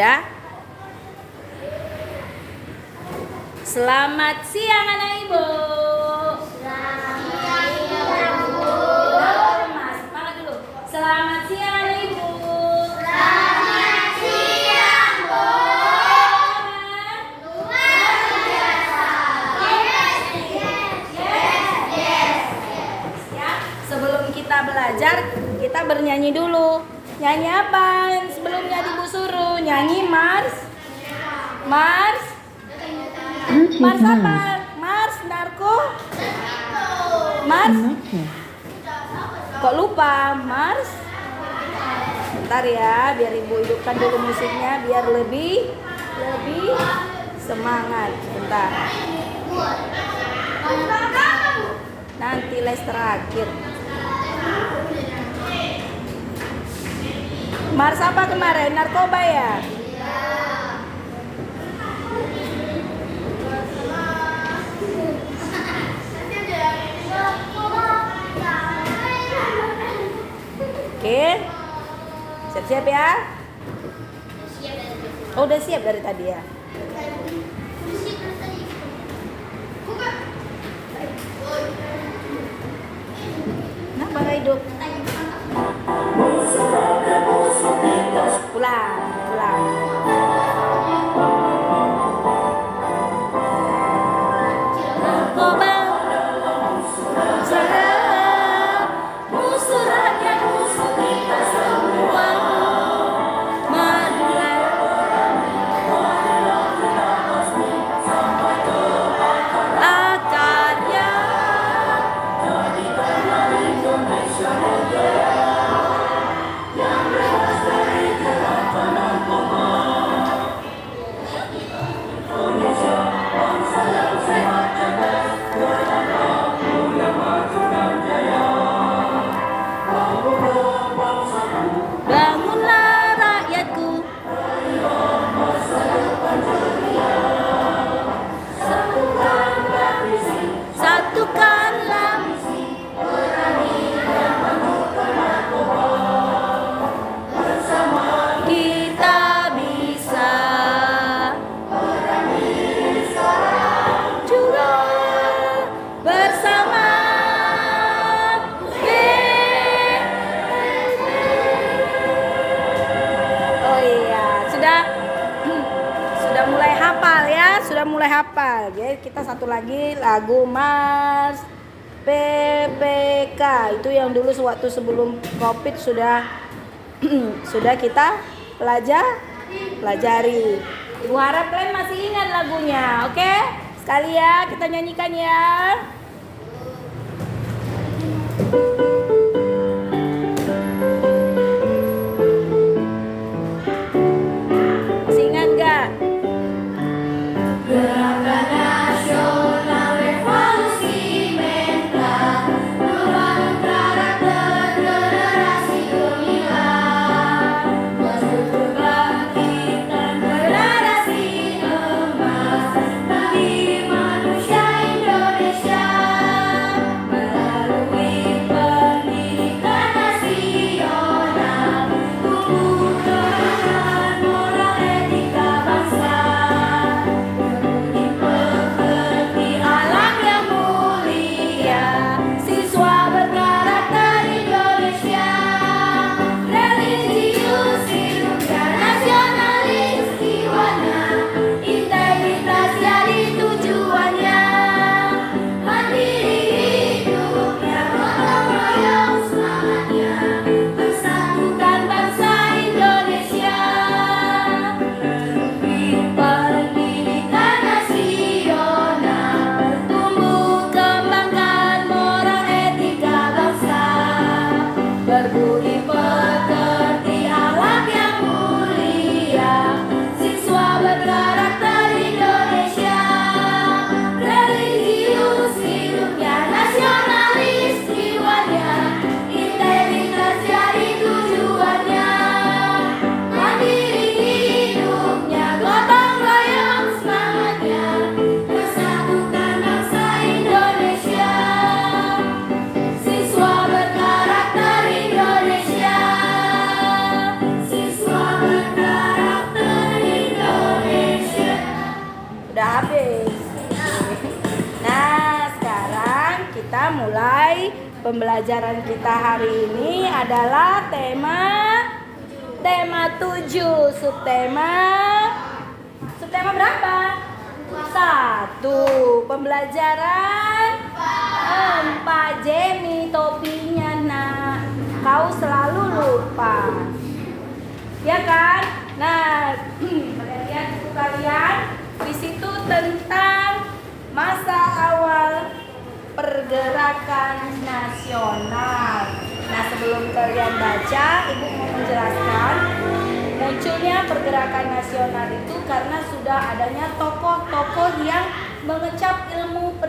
Udah? Selamat siang anak ibu. Selamat siang, Bu. Mas, semangat dulu. Selamat siang anak ibu. Selamat siang, Bu. Luar biasa. Yes. Ya, sebelum kita belajar, kita bernyanyi dulu. Nyanyi apa? Sebelumnya ibu suruh nyanyi Mars. Mars. Mars apa? Mars narko. Mars. Kok lupa? Mars. Bentar ya, biar ibu hidupkan dulu musiknya biar lebih semangat. Bentar. Nanti les terakhir. Mars apa kemarin? Narkoba ya? Oke. Siap-siap ya? Oh, udah siap dari tadi ya? Nah, bakal hidup. Pulang. Narkoba, musuh rakyat, musuh kita semua. Marilah akarnya. Bangunlah rakyatku, satukanlah misi, kita bisa curah bersama. Oh iya, sudah mulai hafal ya, sudah mulai hafal. Jadi kita satu lagi lagu Mars PPK itu yang dulu sewaktu sebelum Covid sudah sudah kita pelajari. Ibu harap kalian masih ingat lagunya, oke? Sekali ya kita nyanyikan ya. Masih ingat gak? Gerakan nasional revolusi mental membangun karakter generasi gemilang, berstruktur bangkitan generasi emas bagi manusia Indonesia melalui Pembelajaran kita hari ini adalah tema 7. Subtema berapa? 1. Pembelajaran 4. Jenny, topinya nak. Kau selalu lupa. Ya kan? Nah, kalian lihat buku kalian. Di situ tentang masa awal pergerakan nasional. Nah, sebelum kalian baca, Ibu mau menjelaskan munculnya pergerakan nasional itu karena sudah adanya tokoh-tokoh yang mengecap ilmu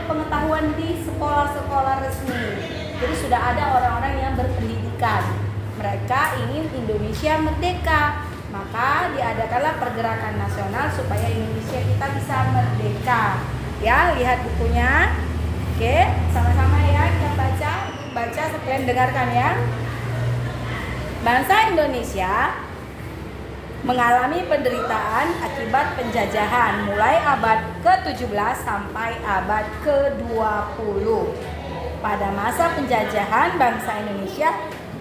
pengetahuan di sekolah-sekolah resmi. Jadi sudah ada orang-orang yang berpendidikan. Mereka ingin Indonesia merdeka. Maka diadakanlah pergerakan nasional supaya Indonesia kita bisa merdeka. Ya, lihat bukunya. Oke, sama-sama ya kita baca sekalian dengarkan ya. Bangsa Indonesia mengalami penderitaan akibat penjajahan mulai abad ke-17 sampai abad ke-20. Pada masa penjajahan, bangsa Indonesia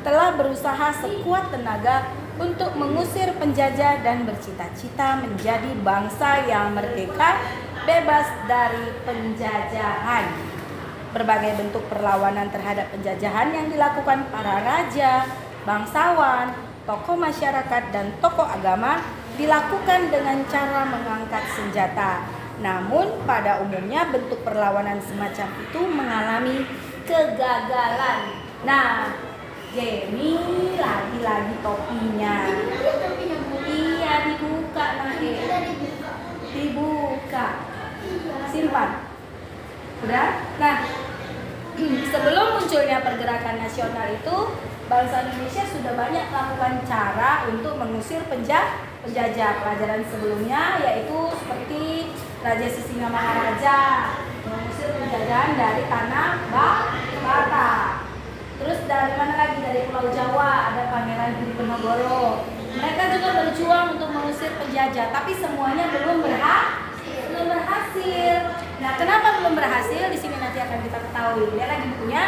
telah berusaha sekuat tenaga untuk mengusir penjajah dan bercita-cita menjadi bangsa yang merdeka, bebas dari penjajahan. Berbagai bentuk perlawanan terhadap penjajahan yang dilakukan para raja, bangsawan, tokoh masyarakat, dan tokoh agama dilakukan dengan cara mengangkat senjata. Namun pada umumnya bentuk perlawanan semacam itu mengalami kegagalan. Nah, Jenny lagi-lagi topinya. Iya, dibuka Nae. Dibuka. Simpan. Udah? Nah, sebelum munculnya pergerakan nasional itu, bangsa Indonesia sudah banyak melakukan cara untuk mengusir penjajah. Pelajaran sebelumnya yaitu seperti Raja Sisingamangaraja mengusir penjajahan dari tanah Batak. Terus dari mana lagi? Dari Pulau Jawa ada Pangeran Diponegoro. Mereka juga berjuang untuk mengusir penjajah, tapi semuanya belum berhasil. Nah, kenapa belum berhasil? Di sini nanti akan kita ketahui. Lihat lagi bukunya.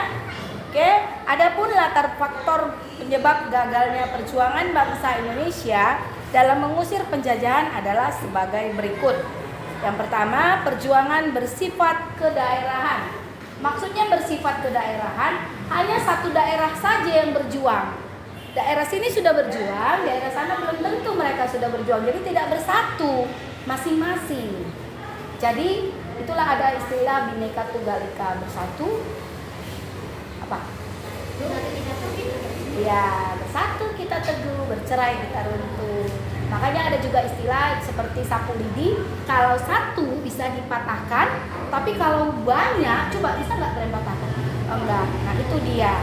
Oke, adapun latar faktor penyebab gagalnya perjuangan bangsa Indonesia dalam mengusir penjajahan adalah sebagai berikut. Yang pertama, perjuangan bersifat kedaerahan. Maksudnya bersifat kedaerahan, hanya satu daerah saja yang berjuang. Daerah sini sudah berjuang, daerah sana belum tentu mereka sudah berjuang. Jadi tidak bersatu masing-masing. Jadi itulah ada istilah Bhinneka Tunggal Ika, bersatu apa? Ya, bersatu kita teguh, bercerai kita runtuh. Makanya ada juga istilah seperti sapu lidi, kalau satu bisa dipatahkan, tapi kalau banyak, coba bisa nggak kalian patahkan? Oh, enggak. Nah, itu dia,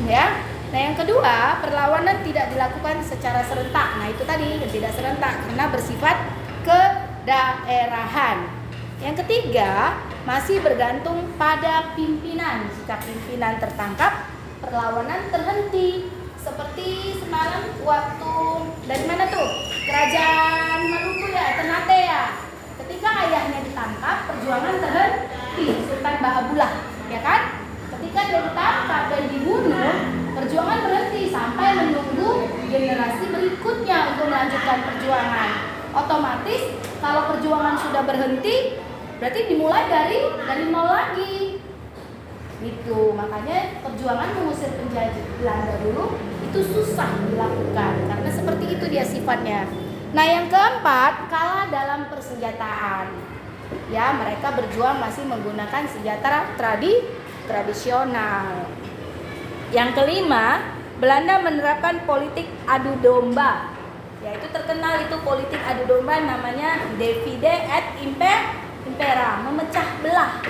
ya. Nah, yang kedua, perlawanan tidak dilakukan secara serentak. Nah, itu tadi tidak serentak karena bersifat kedaerahan. Yang ketiga, masih bergantung pada pimpinan. Jika pimpinan tertangkap, perlawanan terhenti. Seperti semalam waktu dari mana tuh? Kerajaan Maluku ya, Ternate ya. Ketika ayahnya ditangkap, perjuangan terhenti. Sultan Bahabullah, ya kan? Ketika dia ditangkap dan dibunuh, perjuangan berhenti sampai menunggu generasi berikutnya untuk melanjutkan perjuangan. Otomatis kalau perjuangan sudah berhenti, berarti dimulai dari nol lagi. Gitu. Makanya perjuangan mengusir penjajah Belanda dulu itu susah dilakukan karena seperti itu dia sifatnya. Nah, yang keempat, kalah dalam persenjataan. Ya, mereka berjuang masih menggunakan senjata tradisional. Yang kelima, Belanda menerapkan politik adu domba. Yaitu terkenal itu politik adu domba namanya divide et impera, memecah belah.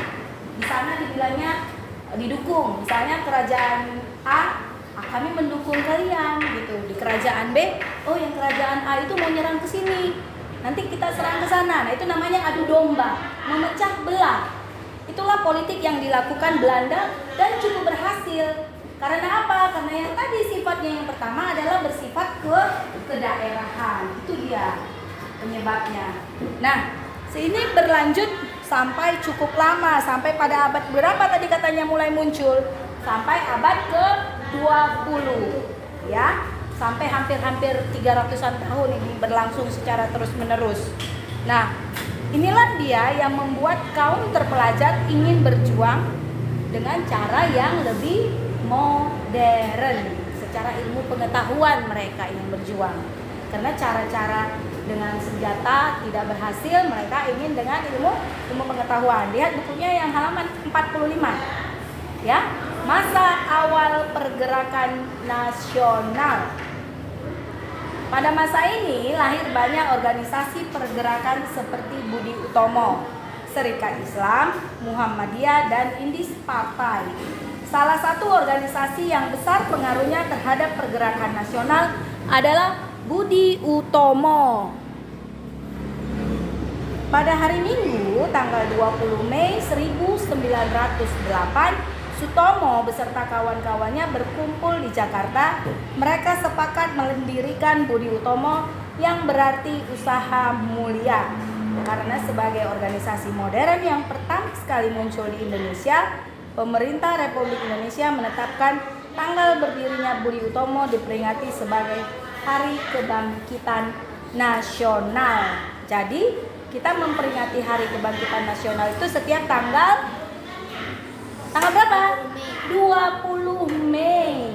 Di sana dibilangnya didukung, misalnya kerajaan A, kami mendukung kalian gitu. Di kerajaan B, oh yang kerajaan A itu mau nyerang ke sini, nanti kita serang ke sana. Nah, itu namanya adu domba, memecah belah. Itulah politik yang dilakukan Belanda dan cukup berhasil. Karena apa? Karena yang tadi sifatnya yang pertama adalah bersifat kedaerahan. Itu dia penyebabnya. Nah, ini berlanjut sampai cukup lama, sampai pada abad berapa tadi katanya mulai muncul? Sampai abad ke-20 ya, sampai hampir 300-an tahun ini berlangsung secara terus-menerus. Nah, inilah dia yang membuat kaum terpelajar ingin berjuang dengan cara yang lebih modern. Secara ilmu pengetahuan mereka ingin berjuang. Karena cara-cara dengan senjata tidak berhasil, mereka ingin dengan ilmu pengetahuan. Lihat bukunya yang halaman 45. Ya, masa awal pergerakan nasional. Pada masa ini lahir banyak organisasi pergerakan seperti Budi Utomo, Serikat Islam, Muhammadiyah, dan Indis Partai. Salah satu organisasi yang besar pengaruhnya terhadap pergerakan nasional adalah Budi Utomo. Pada hari Minggu, tanggal 20 Mei 1908, Sutomo beserta kawan-kawannya berkumpul di Jakarta. Mereka sepakat mendirikan Budi Utomo yang berarti usaha mulia. Karena sebagai organisasi modern yang pertama sekali muncul di Indonesia, pemerintah Republik Indonesia menetapkan tanggal berdirinya Budi Utomo diperingati sebagai Hari Kebangkitan Nasional. Jadi, kita memperingati Hari Kebangkitan Nasional itu setiap tanggal berapa? 20 Mei.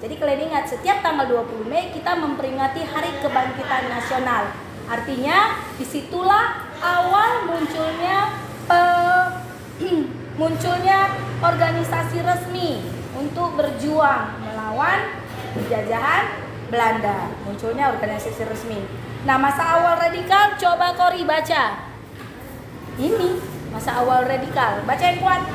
Jadi kalian ingat, setiap tanggal 20 Mei kita memperingati Hari Kebangkitan Nasional. Artinya disitulah awal munculnya organisasi resmi untuk berjuang melawan penjajahan Belanda. Munculnya organisasi resmi. Nah, masa awal radikal, coba Kori baca. Ini masa awal radikal. Bacain kuat.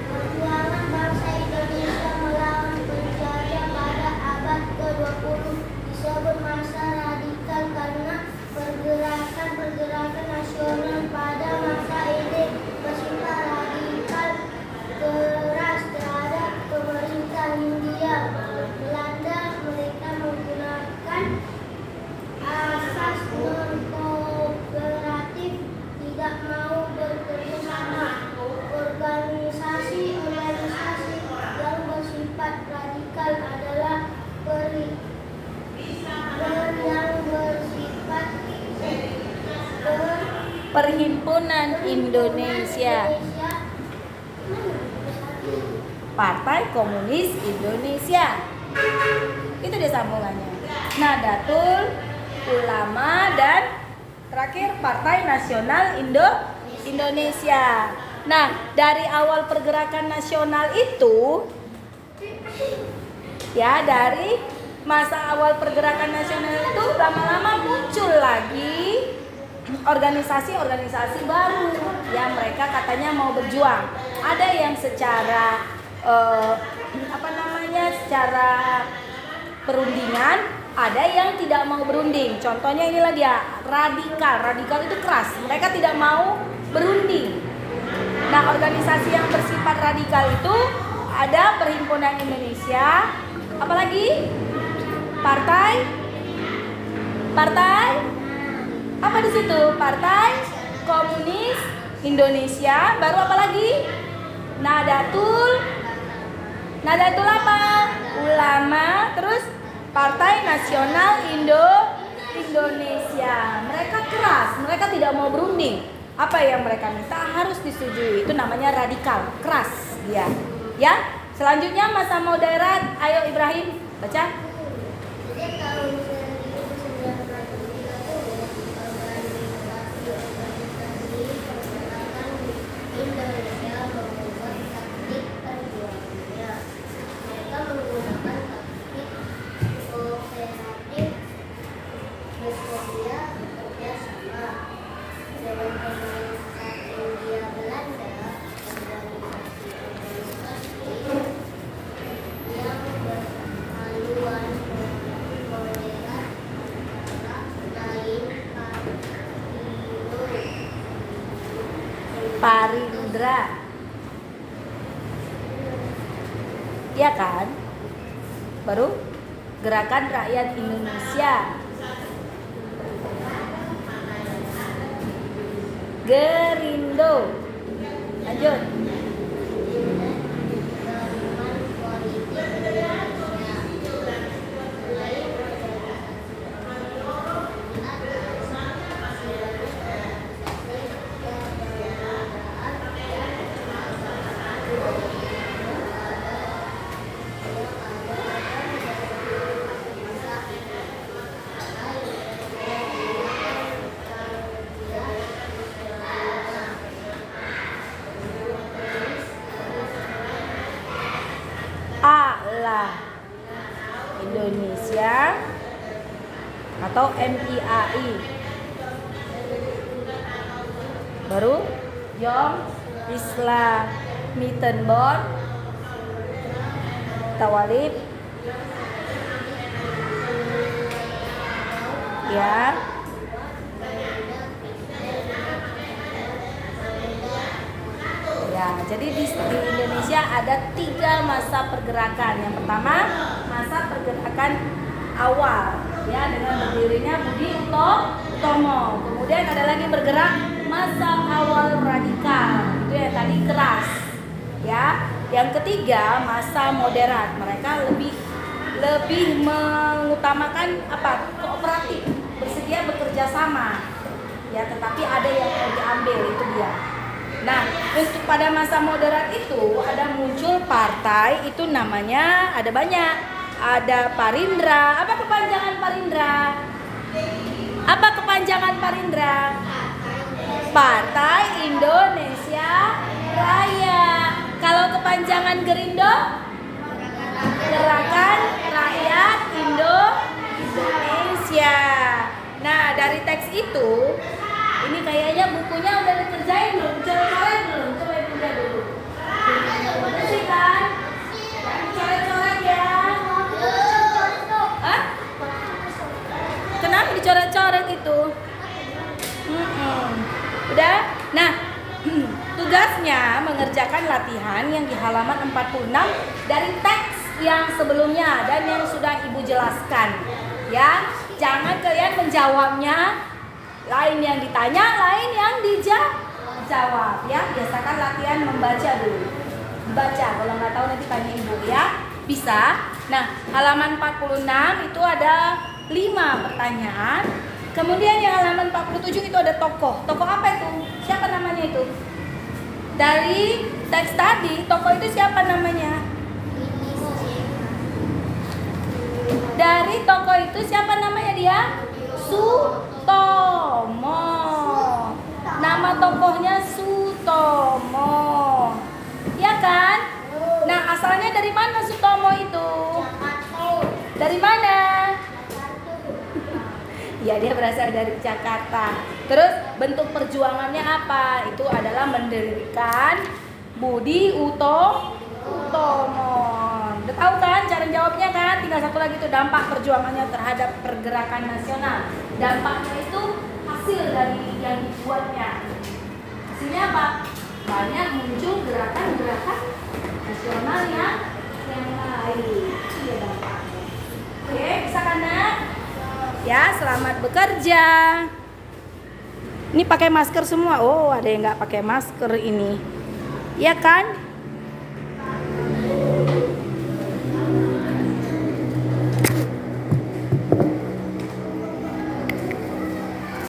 Perjuangan bangsa Indonesia melawan penjajah pada abad ke-20 disebut masa radikal karena pergerakan nasional pada masa ini bersifat radikal, keras terhadap pemerintah Hindia Belanda. Mereka menggunakan asas non-kooperatif, tidak mau bekerja sama. Organisasi yang bersifat radikal adalah Perhimpunan Indonesia, Partai Komunis Indonesia. Itu dia sambungannya. Nahdlatul Ulama dan terakhir Partai Nasional Indonesia. Nah, dari awal pergerakan nasional itu, ya, dari masa awal pergerakan nasional itu lama-lama muncul lagi organisasi-organisasi baru yang mereka katanya mau berjuang. Ada yang secara secara perundingan, ada yang tidak mau berunding. Contohnya inilah dia, radikal. Radikal itu keras, mereka tidak mau berunding. Nah, organisasi yang bersifat radikal itu ada Perhimpunan Indonesia, apalagi partai apa di situ? Partai Komunis Indonesia, baru apa lagi? Nahdlatul apa? Ulama, terus Partai Nasional Indonesia. Mereka keras, mereka tidak mau berunding. Apa yang mereka minta harus disetujui. Itu namanya radikal, keras dia. Ya, selanjutnya masa modern. Ayo Ibrahim, baca. Jadi tahun 1930 Indonesia mengubah taktik perjuangannya. Mereka menggunakan taktik kooperatif, bersedia bekerja sama dengan pemerintah Hindia Belanda. Organisasi yang berhaluan modern lain Parindra. Ya kan? Baru Gerakan Rakyat Indonesia. Gerindo. Lanjut. Gabungan politik Indonesia. Selain Alah Indonesia atau MIAI. Baru Yom Islam Mittenbord Tawalib ya. Ya, jadi di Indonesia ada 3 masa pergerakan. Yang pertama, masa pergerakan awal, ya, dengan berdirinya Budi Utomo. Kemudian ada lagi bergerak masa awal radikal, itu yang tadi keras, ya. Yang ketiga, masa moderat. Mereka lebih mengutamakan apa? Kooperatif, bersedia bekerja sama, ya. Tetapi ada yang mau diambil, itu dia. Nah, untuk pada masa moderat itu ada muncul partai, itu namanya ada banyak. Ada Parindra. Apa kepanjangan Parindra? Apa kepanjangan Parindra? Partai Indonesia Raya. Kalau kepanjangan Gerindo? Gerakan Rakyat Indonesia. Nah, dari teks itu, ini kayaknya bukunya udah dikerjain belum? Coret-coret belum? Coba dikerja dulu. Udah sih kan? Coret-coret ya. Hah? Kenapa dicoret-coret itu? Udah? Nah, tugasnya mengerjakan latihan yang di halaman 46 dari teks yang sebelumnya dan yang sudah Ibu jelaskan. Ya, jangan kalian menjawabnya. Lain yang ditanya, lain yang dijawab, ya. Biasakan latihan membaca dulu. Baca, kalau nggak tahu nanti tanya Ibu, ya. Bisa. Nah, halaman 46 itu ada 5 pertanyaan. Kemudian yang halaman 47 itu ada tokoh. Tokoh apa itu? Siapa namanya itu? Dari teks tadi, tokoh itu siapa namanya? Dari tokoh itu siapa namanya dia? Sutomo. Nama tokohnya Sutomo. Ya kan? Nah, asalnya dari mana Sutomo itu? Dari mana? Ya, dia berasal dari Jakarta. Terus bentuk perjuangannya apa? Itu adalah mendirikan Budi Utomo. Udah tahu kan cara jawabnya kan? Tinggal satu lagi tuh, dampak perjuangannya terhadap pergerakan nasional. Dampaknya itu hasil dari yang dibuatnya. Hasilnya apa? Banyak muncul gerakan-gerakan nasional yang lain. Itu ya dampaknya. Oke, bisa kan, Nak? Ya, selamat bekerja. Ini pakai masker semua. Oh, ada yang nggak pakai masker ini. Ya kan?